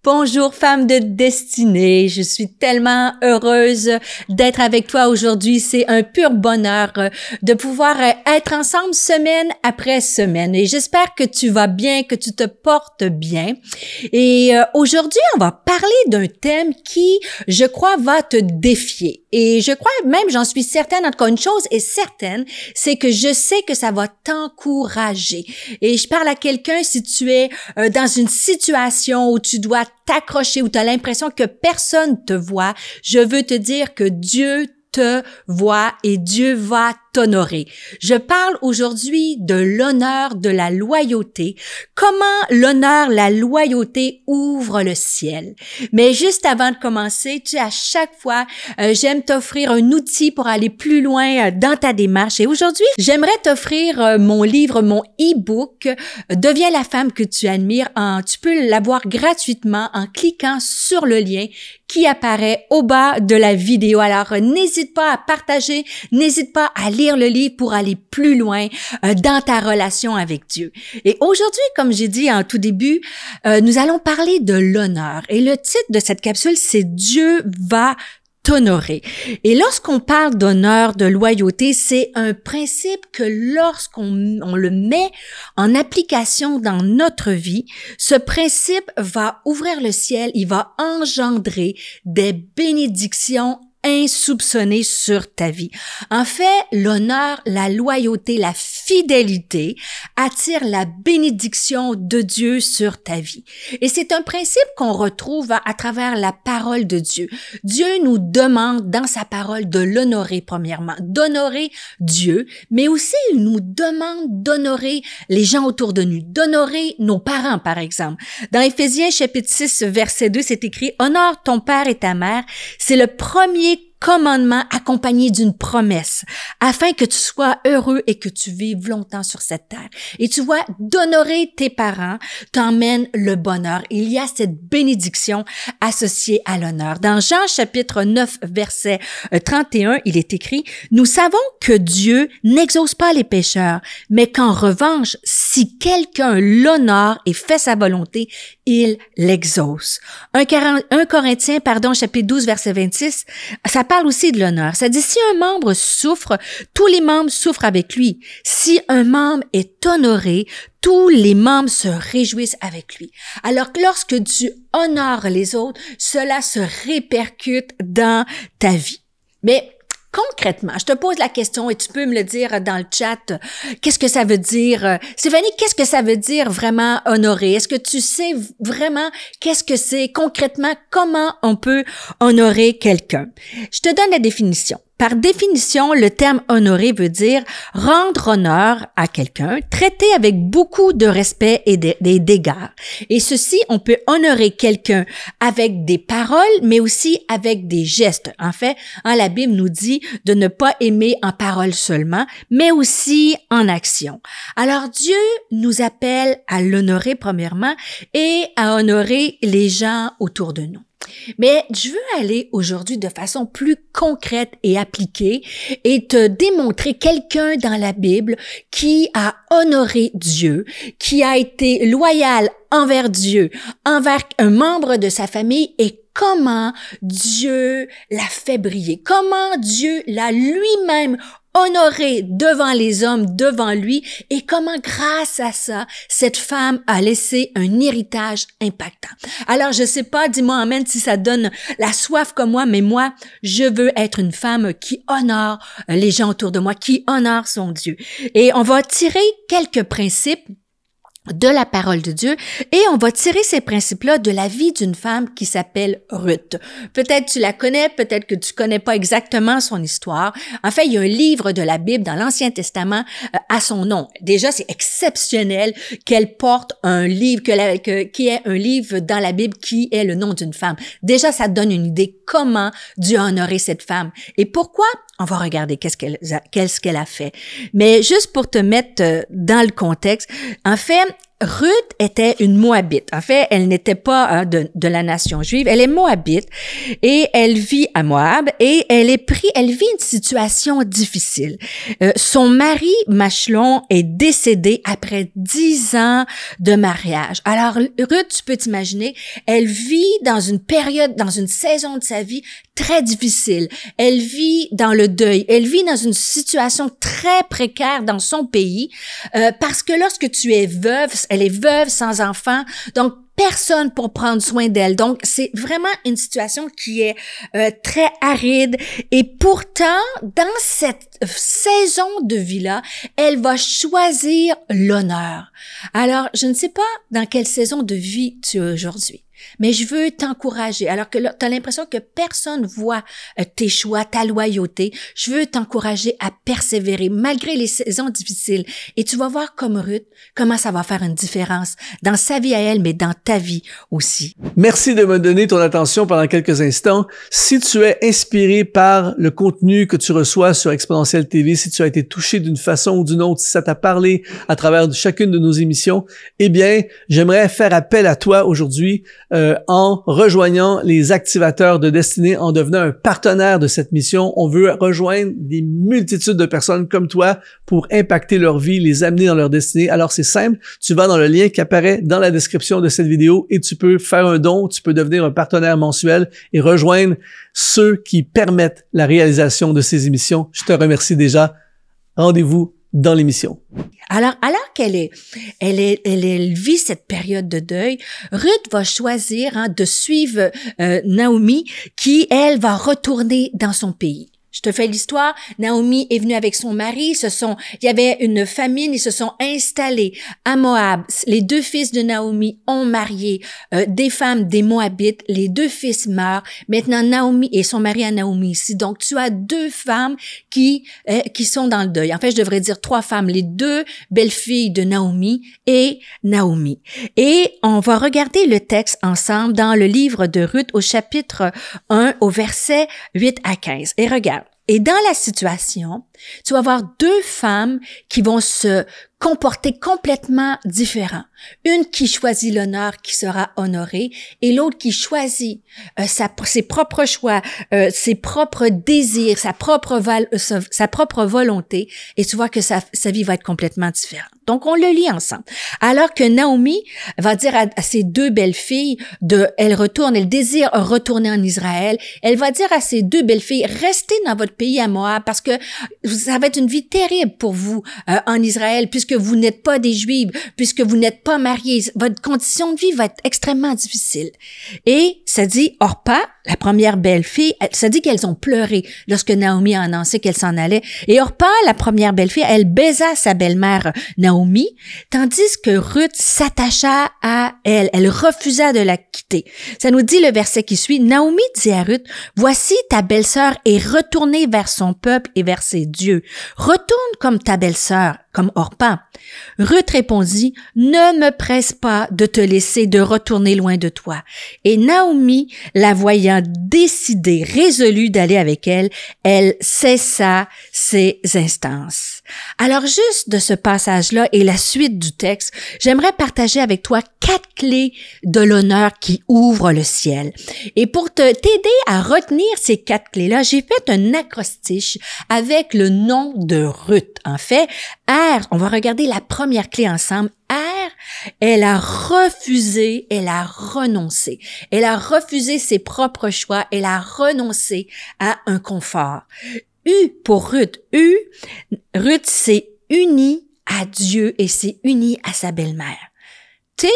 Bonjour femme de destinée, je suis tellement heureuse d'être avec toi aujourd'hui. C'est un pur bonheur de pouvoir être ensemble semaine après semaine et j'espère que tu vas bien, que tu te portes bien. Et aujourd'hui, on va parler d'un thème qui, je crois, va te défier. Et je crois même, j'en suis certaine, en tout cas une chose est certaine, c'est que je sais que ça va t'encourager. Et je parle à quelqu'un si tu es dans une situation où tu dois t'accrocher, où tu as l'impression que personne te voit, je veux te dire que Dieu te voit et Dieu va t'honorer. Je parle aujourd'hui de l'honneur de la loyauté. Comment l'honneur, la loyauté ouvre le ciel. Mais juste avant de commencer, tu sais, à chaque fois, j'aime t'offrir un outil pour aller plus loin dans ta démarche. Et aujourd'hui, j'aimerais t'offrir mon livre, mon e-book, Deviens la femme que tu admires. Tu peux l'avoir gratuitement en cliquant sur le lien qui apparaît au bas de la vidéo. Alors, n'hésite pas à partager, n'hésite pas à lire le livre pour aller plus loin dans ta relation avec Dieu. Et aujourd'hui, comme j'ai dit en tout début, nous allons parler de l'honneur. Et le titre de cette capsule, c'est « Dieu va t'honorer ». Et lorsqu'on parle d'honneur, de loyauté, c'est un principe que lorsqu'on le met en application dans notre vie, ce principe va ouvrir le ciel, il va engendrer des bénédictions insoupçonné sur ta vie. En fait, l'honneur, la loyauté, la fidélité attire la bénédiction de Dieu sur ta vie. Et c'est un principe qu'on retrouve à travers la parole de Dieu. Dieu nous demande dans sa parole de l'honorer premièrement, d'honorer Dieu, mais aussi il nous demande d'honorer les gens autour de nous, d'honorer nos parents par exemple. Dans Éphésiens chapitre 6 verset 2, c'est écrit « Honore ton père et ta mère ». C'est le premier commandement accompagné d'une promesse, afin que tu sois heureux et que tu vives longtemps sur cette terre. Et tu vois, d'honorer tes parents t'emmène le bonheur. Il y a cette bénédiction associée à l'honneur. Dans Jean chapitre 9, verset 31, il est écrit, « Nous savons que Dieu n'exauce pas les pécheurs, mais qu'en revanche, si quelqu'un l'honore et fait sa volonté, il l'exauce. » 1 Corinthiens, chapitre 12, verset 26, ça parle aussi de l'honneur. Ça dit, si un membre souffre, tous les membres souffrent avec lui. Si un membre est honoré, tous les membres se réjouissent avec lui. Alors que lorsque tu honores les autres, cela se répercute dans ta vie. Mais concrètement, je te pose la question et tu peux me le dire dans le chat. Qu'est-ce que ça veut dire? Stéphanie, qu'est-ce que ça veut dire vraiment honorer? Est-ce que tu sais vraiment qu'est-ce que c'est concrètement? Comment on peut honorer quelqu'un? Je te donne la définition. Par définition, le terme honorer veut dire rendre honneur à quelqu'un, traiter avec beaucoup de respect et d'égards. Et ceci, on peut honorer quelqu'un avec des paroles, mais aussi avec des gestes. En fait, la Bible nous dit de ne pas aimer en parole seulement, mais aussi en action. Alors Dieu nous appelle à l'honorer premièrement et à honorer les gens autour de nous. Mais je veux aller aujourd'hui de façon plus concrète et appliquée et te démontrer quelqu'un dans la Bible qui a honoré Dieu, qui a été loyal envers Dieu, envers un membre de sa famille et comment Dieu l'a fait briller, comment Dieu l'a lui-même honoré devant les hommes, devant lui, et comment grâce à ça, cette femme a laissé un héritage impactant. Alors, je sais pas, dis-moi amen si ça donne la soif comme moi, mais moi, je veux être une femme qui honore les gens autour de moi, qui honore son Dieu. Et on va tirer quelques principes de la parole de Dieu et on va tirer ces principes-là de la vie d'une femme qui s'appelle Ruth. Peut-être tu la connais, peut-être que tu connais pas exactement son histoire. En fait, il y a un livre de la Bible dans l'Ancien Testament à son nom. Déjà, c'est exceptionnel qu'elle porte un livre, qui est un livre dans la Bible qui est le nom d'une femme. Déjà, ça te donne une idée comment Dieu a honoré cette femme. Et pourquoi? On va regarder qu'est-ce qu'elle a fait. Mais juste pour te mettre dans le contexte, en fait, Ruth était une Moabite. En fait, elle n'était pas de la nation juive. Elle est Moabite et elle vit à Moab et elle vit une situation difficile. Son mari, Machlon, est décédé après 10 ans de mariage. Alors, Ruth, tu peux t'imaginer, elle vit dans une période, dans une saison de sa vie très difficile. Elle vit dans le deuil. Elle vit dans une situation très précaire dans son pays parce que lorsque tu es veuve, elle est veuve sans enfant, donc personne pour prendre soin d'elle. Donc, c'est vraiment une situation qui est très aride. Et pourtant, dans cette saison de vie-là, elle va choisir l'honneur. Alors, je ne sais pas dans quelle saison de vie tu es aujourd'hui. Mais je veux t'encourager. Alors que tu as l'impression que personne voit tes choix, ta loyauté. Je veux t'encourager à persévérer malgré les saisons difficiles. Et tu vas voir comme Ruth, comment ça va faire une différence dans sa vie à elle, mais dans ta vie aussi. Merci de me donner ton attention pendant quelques instants. Si tu es inspiré par le contenu que tu reçois sur Exponentiel TV, si tu as été touché d'une façon ou d'une autre, si ça t'a parlé à travers chacune de nos émissions, eh bien, j'aimerais faire appel à toi aujourd'hui en rejoignant les activateurs de destinée, en devenant un partenaire de cette mission. On veut rejoindre des multitudes de personnes comme toi pour impacter leur vie, les amener dans leur destinée. Alors c'est simple, tu vas dans le lien qui apparaît dans la description de cette vidéo et tu peux faire un don, tu peux devenir un partenaire mensuel et rejoindre ceux qui permettent la réalisation de ces émissions. Je te remercie déjà. Rendez-vous dans l'émission. Alors qu'elle vit cette période de deuil, Ruth va choisir de suivre Naomi, qui, elle, va retourner dans son pays. Je te fais l'histoire. Naomi est venue avec son mari. Il y avait une famine. Ils se sont installés à Moab. Les 2 fils de Naomi ont marié des femmes des Moabites. Les 2 fils meurent. Maintenant, Naomi et son mari à Naomi ici. Donc, tu as 2 femmes qui sont dans le deuil. En fait, je devrais dire 3 femmes. Les 2 belles-filles de Naomi et Naomi. Et on va regarder le texte ensemble dans le livre de Ruth au chapitre 1 au verset 8 à 15. Et regarde. Et dans la situation, tu vas avoir 2 femmes qui vont se comporter complètement différent. Une qui choisit l'honneur, qui sera honorée, et l'autre qui choisit ses propres choix, ses propres désirs, sa propre volonté, et tu vois que sa vie va être complètement différente. Donc, on le lit ensemble. Alors que Naomi va dire à ses 2 belles-filles elle désire retourner en Israël. Elle va dire à ses 2 belles-filles, restez dans votre pays à Moab parce que ça va être une vie terrible pour vous en Israël puisque vous n'êtes pas des Juifs, puisque vous n'êtes pas mariés. Votre condition de vie va être extrêmement difficile. Et ça dit, Orpa, la première belle-fille, ça dit qu'elles ont pleuré lorsque Naomi a annoncé qu'elle s'en allait. Et Orpa, la première belle-fille, elle baisa sa belle-mère Naomi, tandis que Ruth s'attacha à elle. Elle refusa de la quitter. Ça nous dit le verset qui suit, Naomi dit à Ruth, « Voici ta belle-sœur est retournée vers son peuple et vers ses dieux. Retourne comme ta belle-sœur, comme Orpa. » Ruth répondit, « Ne me presse pas de te laisser de retourner loin de toi. » Et Naomi, la voyant décidée, résolue d'aller avec elle, elle cessa ses instances. Alors juste de ce passage-là et la suite du texte, j'aimerais partager avec toi 4 clés de l'honneur qui ouvrent le ciel. Et pour t'aider à retenir ces 4 clés-là, j'ai fait un acrostiche avec le nom de Ruth. En fait, R, on va regarder la première clé ensemble. R, elle a refusé, elle a renoncé. Elle a refusé ses propres choix, elle a renoncé à un confort. U pour Ruth. Ruth s'est unie à Dieu et s'est unie à sa belle-mère. T,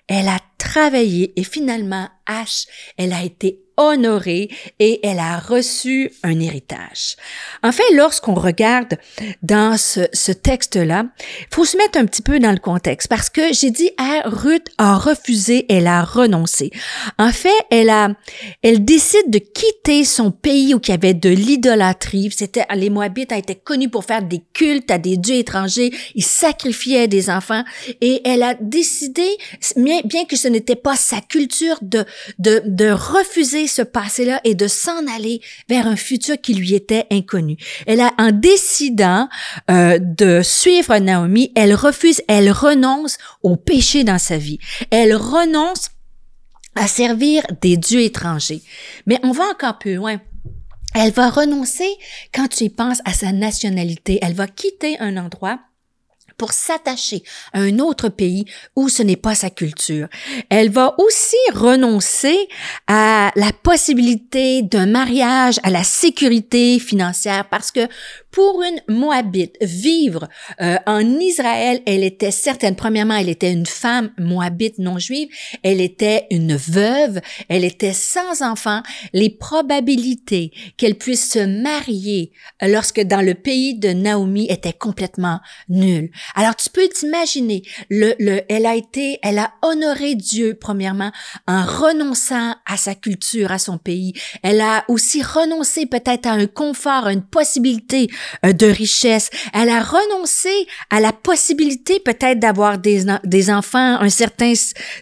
elle a travaillé et finalement H, elle a été honorée et elle a reçu un héritage. En fait, lorsqu'on regarde dans ce texte-là, il faut se mettre un petit peu dans le contexte parce que j'ai dit Ruth a refusé, elle a renoncé. En fait, elle décide de quitter son pays où il y avait de l'idolâtrie. Les Moabites étaient connus pour faire des cultes à des dieux étrangers. Ils sacrifiaient des enfants et elle a décidé, bien que ce n'était pas sa culture, de refuser quitter ce passé-là et de s'en aller vers un futur qui lui était inconnu. En décidant de suivre Naomi, elle renonce au péché dans sa vie. Elle renonce à servir des dieux étrangers. Mais on va encore plus loin. Elle va renoncer, quand tu y penses, à sa nationalité. Elle va quitter un endroit pour s'attacher à un autre pays où ce n'est pas sa culture. Elle va aussi renoncer à la possibilité d'un mariage, à la sécurité financière, parce que pour une Moabite, vivre en Israël, elle était certaine. Premièrement, elle était une femme moabite non juive. Elle était une veuve. Elle était sans enfant. Les probabilités qu'elle puisse se marier lorsque dans le pays de Naomi étaient complètement nulles. Alors, tu peux t'imaginer, elle a honoré Dieu, premièrement, en renonçant à sa culture, à son pays. Elle a aussi renoncé peut-être à un confort, à une possibilité de richesse. Elle a renoncé à la possibilité peut-être d'avoir des enfants, un certain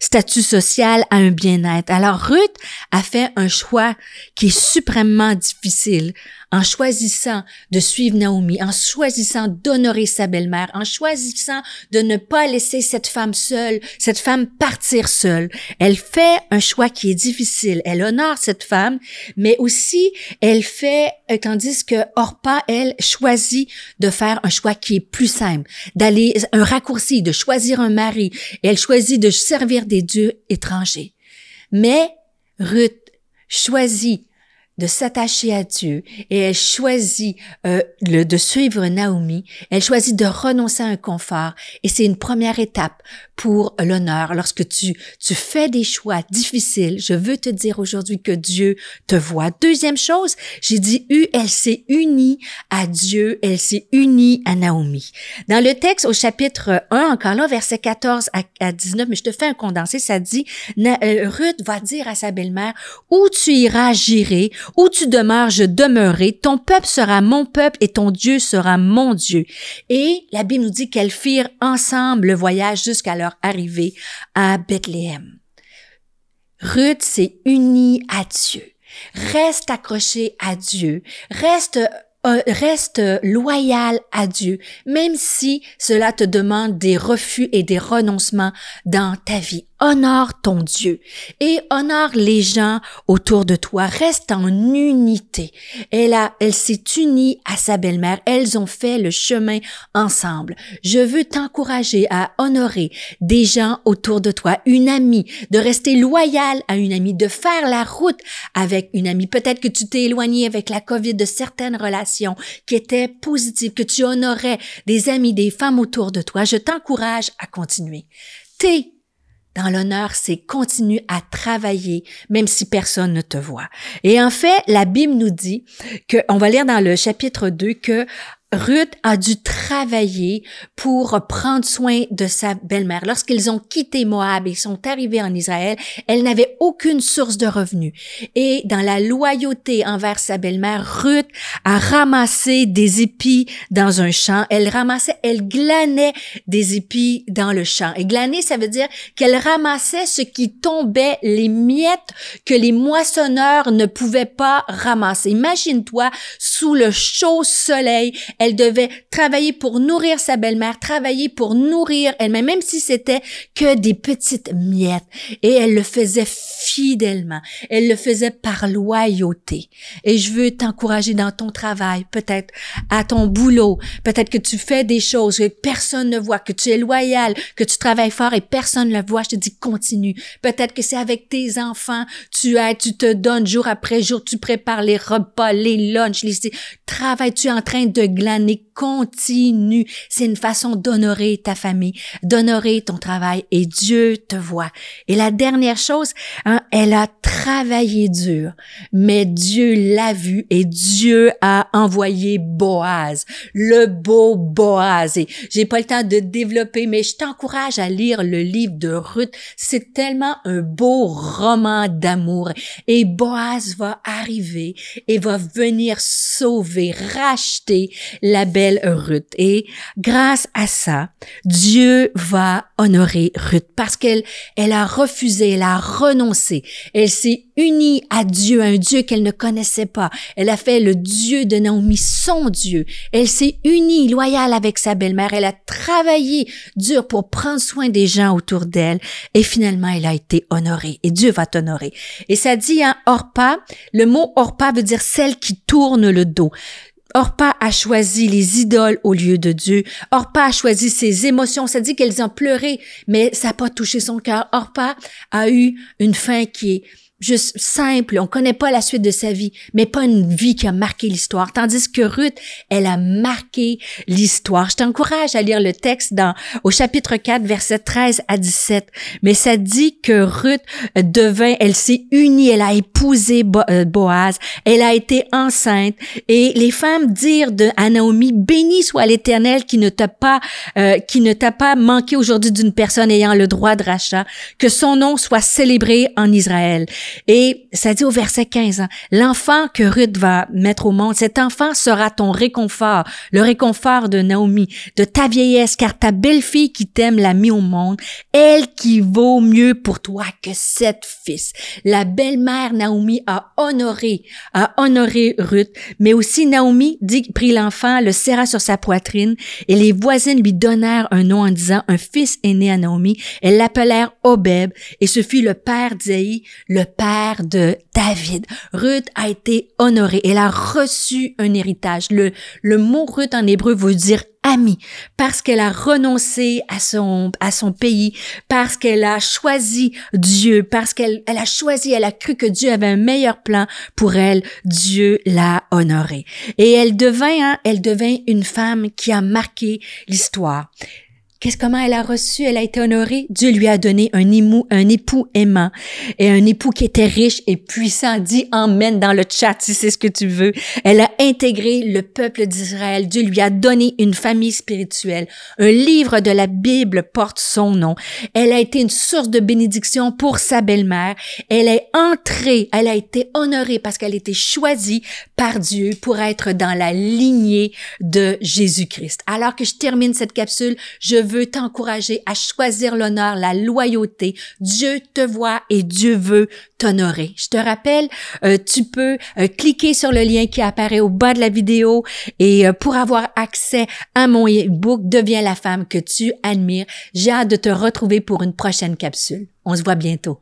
statut social, à un bien-être. Alors, Ruth a fait un choix qui est suprêmement difficile en choisissant de suivre Naomi, en choisissant d'honorer sa belle-mère, en choisissant de ne pas laisser cette femme seule, cette femme partir seule. Elle fait un choix qui est difficile. Elle honore cette femme, mais aussi elle fait, tandis que Orpa, elle, choisit de faire un choix qui est plus simple, d'aller un raccourci, de choisir un mari. Et elle choisit de servir des dieux étrangers. Mais Ruth choisit de s'attacher à Dieu et elle choisit de suivre Naomi. Elle choisit de renoncer à un confort et c'est une première étape pour l'honneur. Lorsque tu fais des choix difficiles, je veux te dire aujourd'hui que Dieu te voit. Deuxième chose, j'ai dit elle s'est unie à Dieu, elle s'est unie à Naomi. Dans le texte au chapitre 1, encore là, verset 14 à 19, mais je te fais un condensé, ça dit, Ruth va dire à sa belle-mère, où tu iras, j'irai, où tu demeures, je demeurerai, ton peuple sera mon peuple et ton Dieu sera mon Dieu. Et la Bible nous dit qu'elles firent ensemble le voyage jusqu'à leur arrivée à Bethléem. Ruth s'est unie à Dieu. Reste accroché à Dieu. Reste loyal à Dieu, même si cela te demande des refus et des renoncements dans ta vie. Honore ton Dieu et honore les gens autour de toi. Reste en unité. Elle s'est unie à sa belle-mère. Elles ont fait le chemin ensemble. Je veux t'encourager à honorer des gens autour de toi, une amie, de rester loyal à une amie, de faire la route avec une amie. Peut-être que tu t'es éloigné avec la COVID de certaines relations qui étaient positives, que tu honorais des amis, des femmes autour de toi. Je t'encourage à continuer. Dans l'honneur, c'est continue à travailler, même si personne ne te voit. Et en fait, la Bible nous dit on va lire dans le chapitre 2 que Ruth a dû travailler pour prendre soin de sa belle-mère. Lorsqu'ils ont quitté Moab et sont arrivés en Israël, elle n'avait aucune source de revenus. Et dans la loyauté envers sa belle-mère, Ruth a ramassé des épis dans un champ. Elle glanait des épis dans le champ. Et glaner, ça veut dire qu'elle ramassait ce qui tombait, les miettes que les moissonneurs ne pouvaient pas ramasser. Imagine-toi, sous le chaud soleil, elle devait travailler pour nourrir sa belle-mère, travailler pour nourrir elle-même, même si c'était que des petites miettes. Et elle le faisait fidèlement. Elle le faisait par loyauté. Et je veux t'encourager dans ton travail, peut-être à ton boulot, peut-être que tu fais des choses que personne ne voit, que tu es loyal, que tu travailles fort et personne ne le voit. Je te dis, continue. Peut-être que c'est avec tes enfants, tu te donnes jour après jour, tu prépares les repas, les lunchs, travail, tu es en train de glaner, continue. C'est une façon d'honorer ta famille, d'honorer ton travail et Dieu te voit. Et la dernière chose, elle a travaillé dur, mais Dieu l'a vu et Dieu a envoyé Boaz, le beau Boaz. Et j'ai pas le temps de développer, mais je t'encourage à lire le livre de Ruth. C'est tellement un beau roman d'amour. Et Boaz va arriver et va venir sauver, racheter la belle belle Ruth. Et grâce à ça, Dieu va honorer Ruth parce qu'elle a refusé, elle a renoncé. Elle s'est unie à Dieu, un Dieu qu'elle ne connaissait pas. Elle a fait le Dieu de Naomi son Dieu. Elle s'est unie, loyale avec sa belle-mère. Elle a travaillé dur pour prendre soin des gens autour d'elle. Et finalement, elle a été honorée. Et Dieu va t'honorer. Et ça dit, hein, Orpa, le mot Orpa veut dire celle qui tourne le dos. Orpa a choisi les idoles au lieu de Dieu. Orpa a choisi ses émotions. Ça dit qu'elles ont pleuré, mais ça n'a pas touché son cœur. Orpa a eu une fin qui est juste simple. On connaît pas la suite de sa vie, mais pas une vie qui a marqué l'histoire. Tandis que Ruth, elle a marqué l'histoire. Je t'encourage à lire le texte au chapitre 4, versets 13 à 17. Mais ça dit que Ruth elle s'est unie, elle a épousé Boaz, elle a été enceinte. Et les femmes dirent à Naomi, béni soit l'Éternel qui ne t'a pas manqué aujourd'hui d'une personne ayant le droit de rachat, que son nom soit célébré en Israël. Et ça dit au verset 15, hein, l'enfant que Ruth va mettre au monde, cet enfant sera ton réconfort, le réconfort de Naomi, de ta vieillesse, car ta belle-fille qui t'aime l'a mis au monde, elle qui vaut mieux pour toi que 7 fils. La belle-mère Naomi a honoré Ruth, mais aussi Naomi prit l'enfant, le serra sur sa poitrine, et les voisines lui donnèrent un nom en disant, un fils est né à Naomi. Elles l'appelèrent Obed, et ce fut le père d'Isaïe, le père de David. Ruth a été honorée. Elle a reçu un héritage. Le mot Ruth en hébreu veut dire amie, parce qu'elle a renoncé à son pays, parce qu'elle a choisi Dieu, parce qu'elle a cru que Dieu avait un meilleur plan pour elle. Dieu l'a honorée. Et elle devint une femme qui a marqué l'histoire. Comment elle a reçu? Elle a été honorée. Dieu lui a donné un époux aimant et un époux qui était riche et puissant. Dis amen dans le chat si c'est ce que tu veux. Elle a intégré le peuple d'Israël. Dieu lui a donné une famille spirituelle. Un livre de la Bible porte son nom. Elle a été une source de bénédiction pour sa belle-mère. Elle a été honorée parce qu'elle a été choisie par Dieu pour être dans la lignée de Jésus-Christ. Alors que je termine cette capsule, je veux t'encourager à choisir l'honneur, la loyauté. Dieu te voit et Dieu veut t'honorer. Je te rappelle, tu peux cliquer sur le lien qui apparaît au bas de la vidéo et pour avoir accès à mon e-book, Deviens la femme que tu admires. J'ai hâte de te retrouver pour une prochaine capsule. On se voit bientôt.